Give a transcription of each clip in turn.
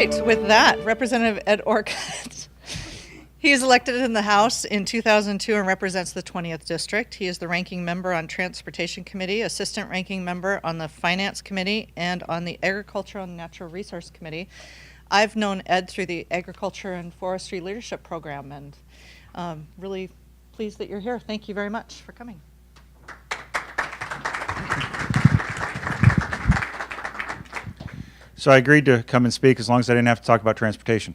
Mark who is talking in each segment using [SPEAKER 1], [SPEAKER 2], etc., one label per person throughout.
[SPEAKER 1] right, with that, Representative Ed Orcutt. He is elected in the House in 2002 and represents the 20th District. He is the ranking member on Transportation Committee, assistant ranking member on the Finance Committee, and on the Agricultural and Natural Resource Committee. I've known Ed through the Agriculture and Forestry Leadership Program, and really pleased that you're here. Thank you very much for coming.
[SPEAKER 2] So I agreed to come and speak as long as I didn't have to talk about transportation.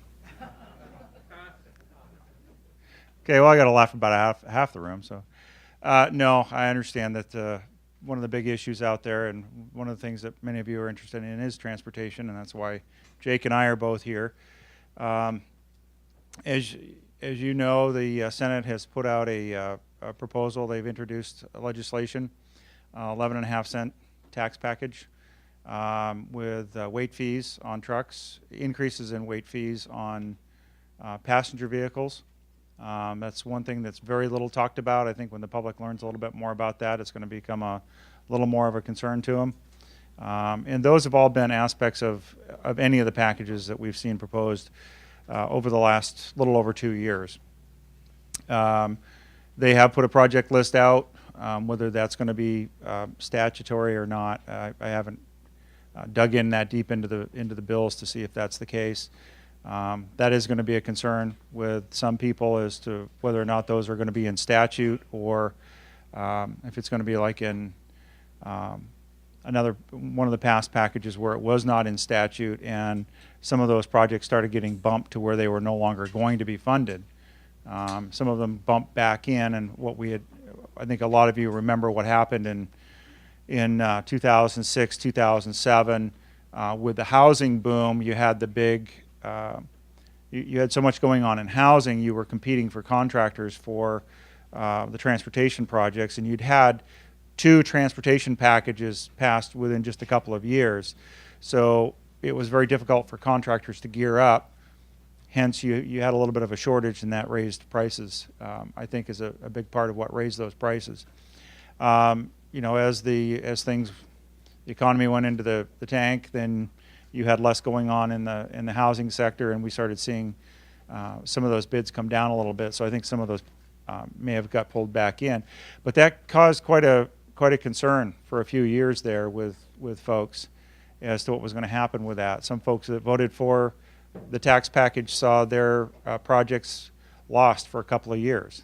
[SPEAKER 2] Okay, well, I got to laugh about half the room. So, no, I understand that one of the big issues out there, and one of the things that many of you are interested in, is transportation, and that's why Jake and I are both here. As you know, the Senate has put out a proposal. They've introduced legislation, 11.5-cent tax package with weight fees on trucks, increases in weight fees on passenger vehicles. That's one thing that's very little talked about. I think when the public learns a little bit more about that, it's going to become a little more of a concern to them. And those have all been aspects of any of the packages that we've seen proposed over the last little over 2 years. They have put a project list out. Whether that's going to be statutory or not, I haven't dug in that deep into the bills to see if that's the case. That is going to be a concern with some people as to whether or not those are going to be in statute, or if it's going to be like in another one of the past packages where it was not in statute and some of those projects started getting bumped to where they were no longer going to be funded. Some of them bumped back in, and what we had, I think a lot of you remember what happened in 2006, 2007 with the housing boom. You had the big you had so much going on in housing, you were competing for contractors for the transportation projects, and you'd had 2 transportation packages passed within just a couple of years. So it was very difficult for contractors to gear up. Hence, you had a little bit of a shortage, and that raised prices, I think, is a big part of what raised those prices. You know, as the economy went into the tank, then you had less going on in the housing sector, and we started seeing some of those bids come down a little bit. So I think some of those may have got pulled back in, but that caused quite a concern for a few years there with folks as to what was going to happen with that. Some folks that voted for the tax package saw their projects lost for a couple of years,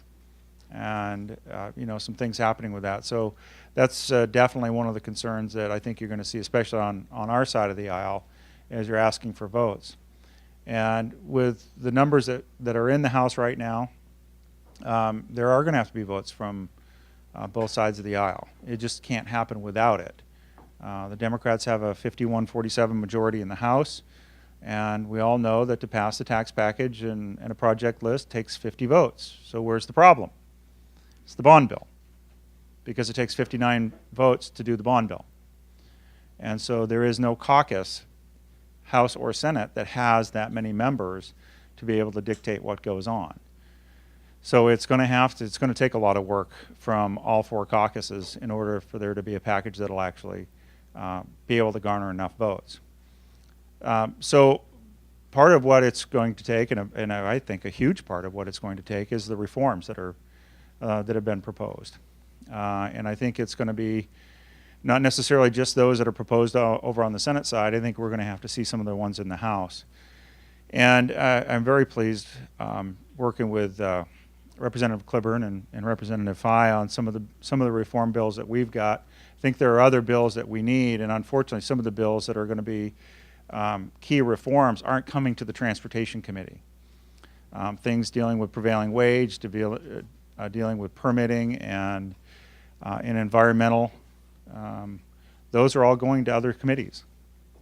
[SPEAKER 2] and you know, some things happening with that. So that's definitely one of the concerns that I think you're going to see, especially on our side of the aisle, as you're asking for votes. And with the numbers that are in the House right now, there are going to have to be votes from both sides of the aisle. It just can't happen without it. The Democrats have a 51-47 majority in the House, and we all know that to pass the tax package and a project list takes 50 votes. So where's the problem? It's the bond bill, because it takes 59 votes to do the bond bill. And so there is no caucus, House or Senate, that has that many members to be able to dictate what goes on. So it's going to take a lot of work from all 4 caucuses in order for there to be a package that'll actually be able to garner enough votes. So part of what it's going to take, and I think a huge part of what it's going to take, is the reforms that have been proposed. And I think it's going to be not necessarily just those that are proposed over on the Senate side. I think we're going to have to see some of the ones in the House. And I'm very pleased working with Representative Cliburn and Representative Fye on some of the reform bills that we've got. I think there are other bills that we need, and unfortunately some of the bills that are going to be key reforms aren't coming to the Transportation Committee. Things dealing with prevailing wage, dealing with permitting and environmental, those are all going to other committees.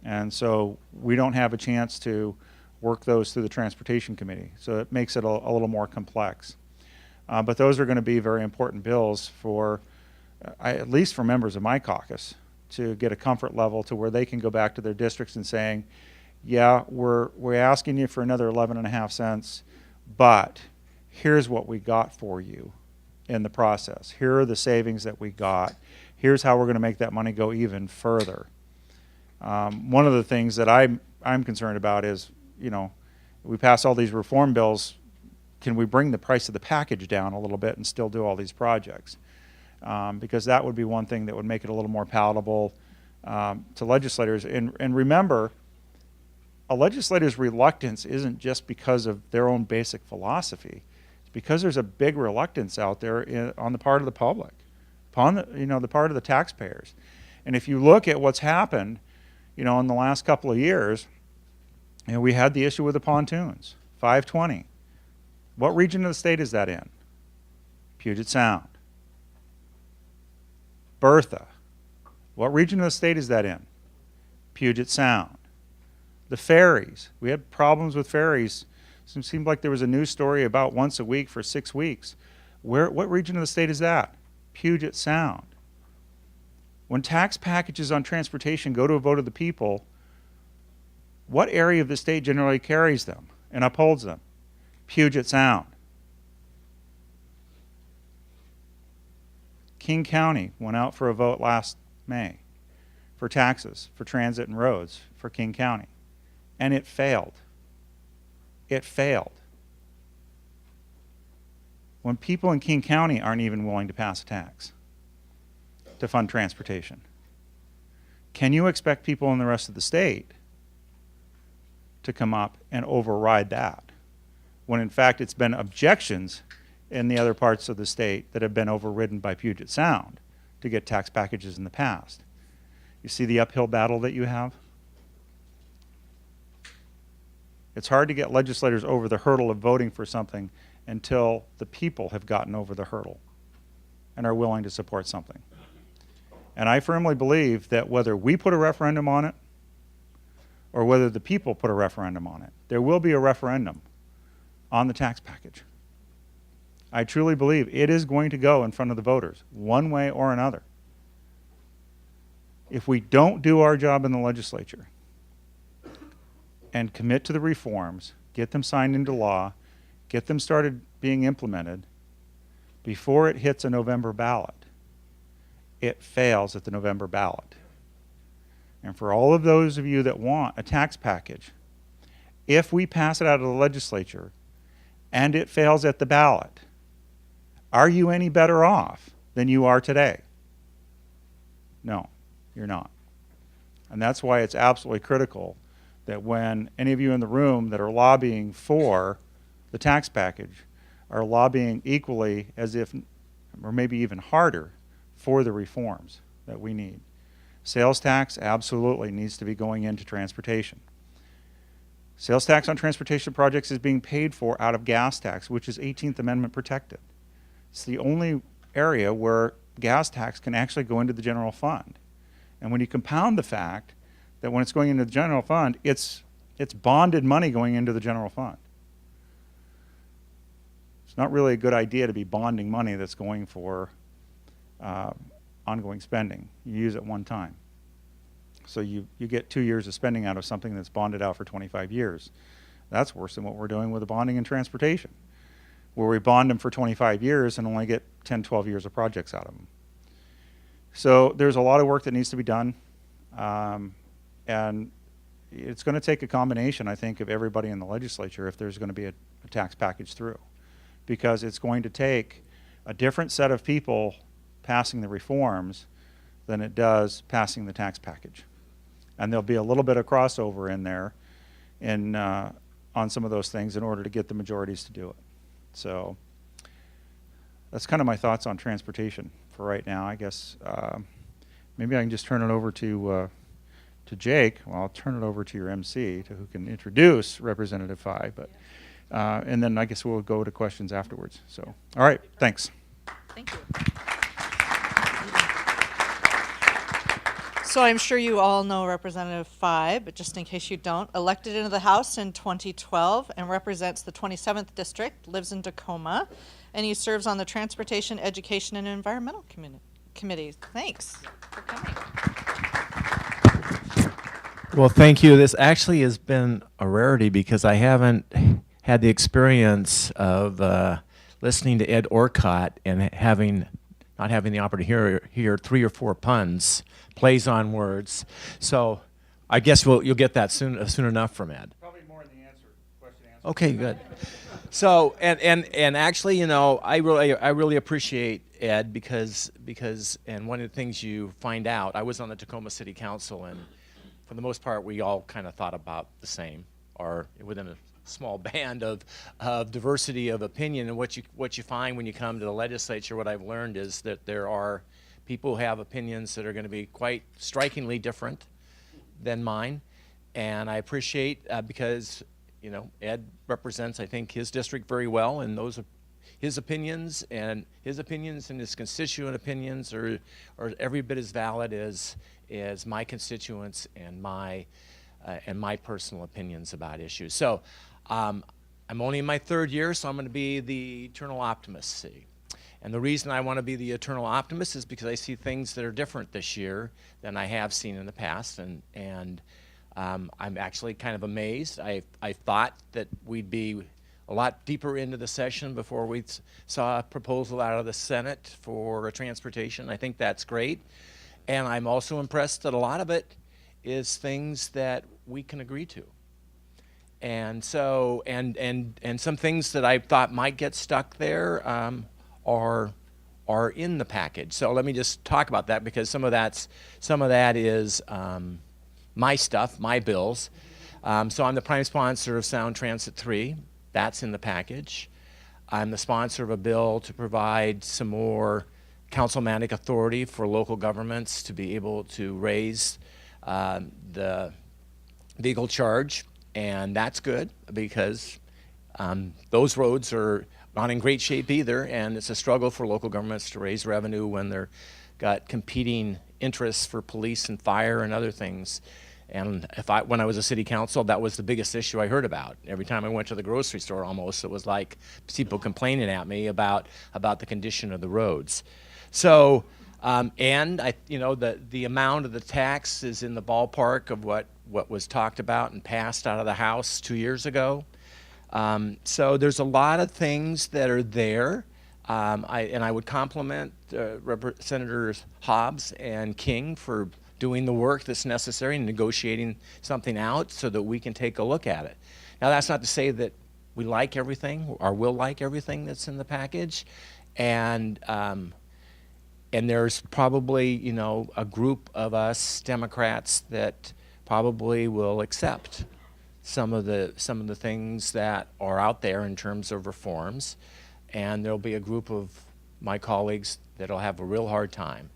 [SPEAKER 2] And so we don't have a chance to work those through the Transportation Committee. So it makes it a little more complex. But those are going to be very important bills for, at least for members of my caucus, to get a comfort level to where they can go back to their districts and saying, yeah, we're asking you for another 11.5 cents, but here's what we got for you in the process. Here are the savings that we got. Here's how we're going to make that money go even further. One of the things that I'm concerned about is, we pass all these reform bills, can we bring the price of the package down a little bit and still do all these projects? Because that would be one thing that would make it a little more palatable to legislators. And remember, a legislator's reluctance isn't just because of their own basic philosophy. It's because there's a big reluctance out there on the part of the public, upon the part of the taxpayers. And if you look at what's happened, in the last couple of years, we had the issue with the pontoons, 520. What region of the state is that in? Puget Sound. Bertha. What region of the state is that in? Puget Sound. The ferries. We had problems with ferries. It seemed like there was a news story about once a week for 6 weeks. What region of the state is that? Puget Sound. When tax packages on transportation go to a vote of the people, what area of the state generally carries them and upholds them? Puget Sound. King County went out for a vote last May for taxes, for transit and roads for King County, and it failed. It failed. When people in King County aren't even willing to pass a tax to fund transportation, can you expect people in the rest of the state to come up and override that, when in fact it's been objections in the other parts of the state that have been overridden by Puget Sound to get tax packages in the past? You see the uphill battle that you have? It's hard to get legislators over the hurdle of voting for something until the people have gotten over the hurdle and are willing to support something. And I firmly believe that whether we put a referendum on it or whether the people put a referendum on it, there will be a referendum on the tax package. I truly believe it is going to go in front of the voters, one way or another. If we don't do our job in the legislature and commit to the reforms, get them signed into law, get them started being implemented before it hits a November ballot, it fails at the November ballot. And for all of those of you that want a tax package, if we pass it out of the legislature and it fails at the ballot, are you any better off than you are today? No, you're not. And that's why it's absolutely critical that when any of you in the room that are lobbying for the tax package are lobbying equally as if, or maybe even harder, for the reforms that we need. Sales tax absolutely needs to be going into transportation. Sales tax on transportation projects is being paid for out of gas tax, which is 18th Amendment protected. It's the only area where gas tax can actually go into the general fund. And when you compound the fact that when it's going into the general fund, it's bonded money going into the general fund. It's not really a good idea to be bonding money that's going for ongoing spending. You use it one time. So you get 2 years of spending out of something that's bonded out for 25 years. That's worse than what we're doing with the bonding in transportation, where we bond them for 25 years and only get 10, 12 years of projects out of them. So there's a lot of work that needs to be done. And it's going to take a combination, I think, of everybody in the legislature if there's going to be a tax package through. Because it's going to take a different set of people passing the reforms than it does passing the tax package. And there'll be a little bit of crossover in there on some of those things in order to get the majorities to do it. So that's kind of my thoughts on transportation for right now. I guess maybe I can just turn it over to Jake. Well, I'll turn it over to your MC, who can introduce Representative Phi, but and then I guess we'll go to questions afterwards. So, all right, thanks.
[SPEAKER 1] Thank you. So I'm sure you all know Representative Phi, but just in case you don't, elected into the House in 2012 and represents the 27th District, lives in Tacoma, and he serves on the Transportation, Education, and Environmental Committees. Thanks for coming.
[SPEAKER 3] Well, thank you. This actually has been a rarity because I haven't had the experience of listening to Ed Orcutt and not having the opportunity to hear 3 or 4 puns, plays on words. So I guess you'll get that soon enough from Ed.
[SPEAKER 2] Probably more in the answer
[SPEAKER 3] Okay, good. So, and actually, you know, I really appreciate Ed because and one of the things you find out, I was on the Tacoma City Council, and for the most part, we all kind of thought about the same, or within a small band of diversity of opinion. And what you find when you come to the legislature, what I've learned is that there are people who have opinions that are going to be quite strikingly different than mine, and I appreciate because you know Ed represents, I think, his district very well, and those are his opinions and his constituent opinions are every bit as valid as my constituents and my personal opinions about issues. So I'm only in my third year, so I'm going to be the eternal optimist. See. And the reason I want to be the eternal optimist is because I see things that are different this year than I have seen in the past, and I'm actually kind of amazed. I thought that we'd be a lot deeper into the session before we saw a proposal out of the Senate for transportation. I think that's great, and I'm also impressed that a lot of it is things that we can agree to. And so, and some things that I thought might get stuck there are in the package. So let me just talk about that because some of that is my stuff, my bills. So I'm the prime sponsor of Sound Transit 3. That's in the package. I'm the sponsor of a bill to provide some more councilmanic authority for local governments to be able to raise the vehicle charge, and that's good because those roads are not in great shape either, and it's a struggle for local governments to raise revenue when they're got competing interests for police and fire and other things. And when I was a city council, that was the biggest issue I heard about. Every time I went to the grocery store, almost, it was like people complaining at me about the condition of the roads. So, and the amount of the tax is in the ballpark of what was talked about and passed out of the House 2 years ago. So there's a lot of things that are there. I would compliment Senators Hobbs and King for doing the work that's necessary and negotiating something out so that we can take a look at it. Now, that's not to say that we like everything or will like everything that's in the package, and there's probably a group of us Democrats that probably will accept some of the things that are out there in terms of reforms, and there'll be a group of my colleagues that'll have a real hard time.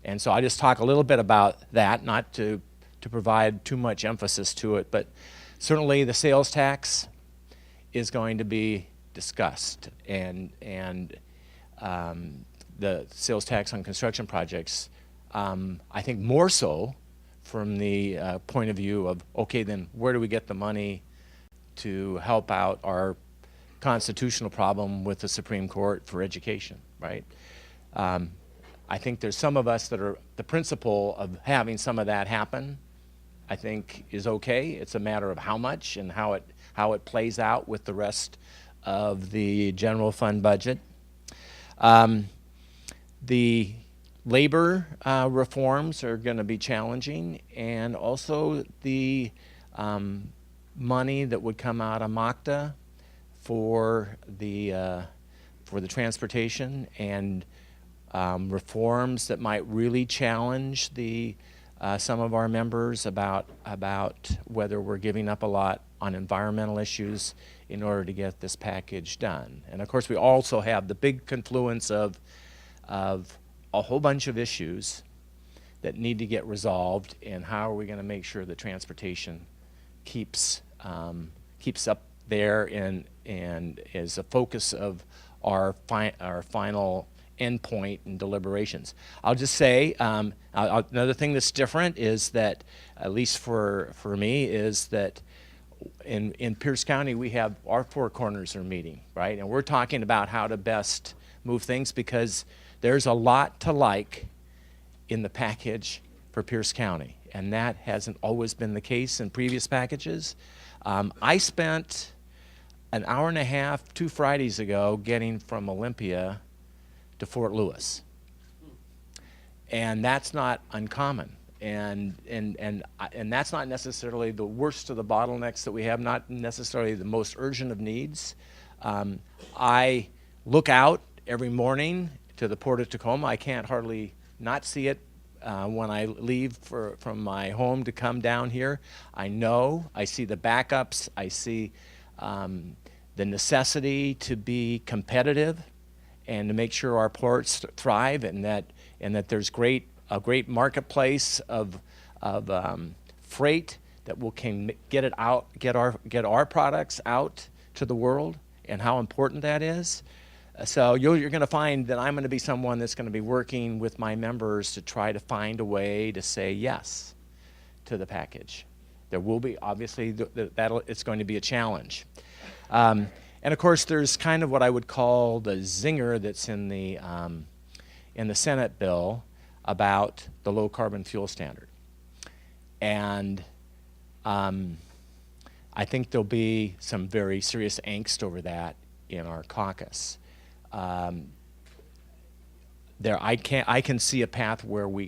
[SPEAKER 3] And so I just talk a little bit about that, not to provide too much emphasis to it, but certainly the sales tax is going to be discussed, and the sales tax on construction projects, I think more so from the point of view of, okay, then where do we get the money to help out our constitutional problem with the Supreme Court for education, right? I think there's some of us that are the principle of having some of that happen, I think is okay. It's a matter of how much and how it plays out with the rest of the general fund budget. The labor reforms are going to be challenging, and also the money that would come out of MACTA for the transportation and reforms that might really challenge some of our members about whether we're giving up a lot on environmental issues in order to get this package done. And of course, we also have the big confluence of a whole bunch of issues that need to get resolved, and how are we going to make sure that transportation keeps up there and is a focus of our final endpoint in deliberations. I'll just say another thing that's different is that, at least for me, is that in Pierce County we have our four corners are meeting, right? And we're talking about how to best move things, because there's a lot to like in the package for Pierce County, and that hasn't always been the case in previous packages. I spent an hour and a half 2 Fridays ago getting from Olympia to Fort Lewis, and that's not uncommon. And that's not necessarily the worst of the bottlenecks that we have, not necessarily the most urgent of needs. I look out every morning to the Port of Tacoma. I can't hardly not see it when I leave from my home to come down here. I see the backups. I see the necessity to be competitive and to make sure our ports thrive, and that there's a great marketplace of freight that can get our products out to the world, and how important that is. So you're going to find that I'm going to be someone that's going to be working with my members to try to find a way to say yes to the package. There will be, obviously, it's going to be a challenge. And of course, there's kind of what I would call the zinger that's in the Senate bill about the low carbon fuel standard. And I think there'll be some very serious angst over that in our caucus. I can see a path where we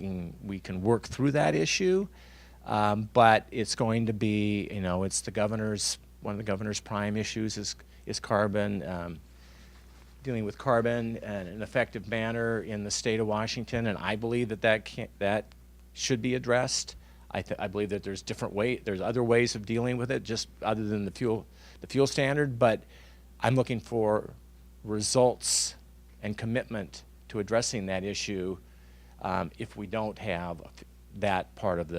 [SPEAKER 3] can work through that issue, but it's going to be, it's one of the governor's prime issues is carbon, dealing with carbon in an effective manner in the state of Washington, and I believe that should be addressed. I believe that there's other ways of dealing with it, just other than the fuel standard, but I'm looking for results and commitment to addressing that issue if we don't have that part of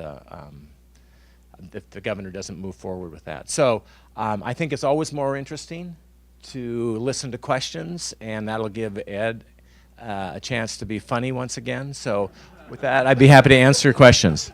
[SPEAKER 3] if the governor doesn't move forward with that. So I think it's always more interesting to listen to questions, and that'll give Ed a chance to be funny once again. So with that, I'd be happy to answer questions.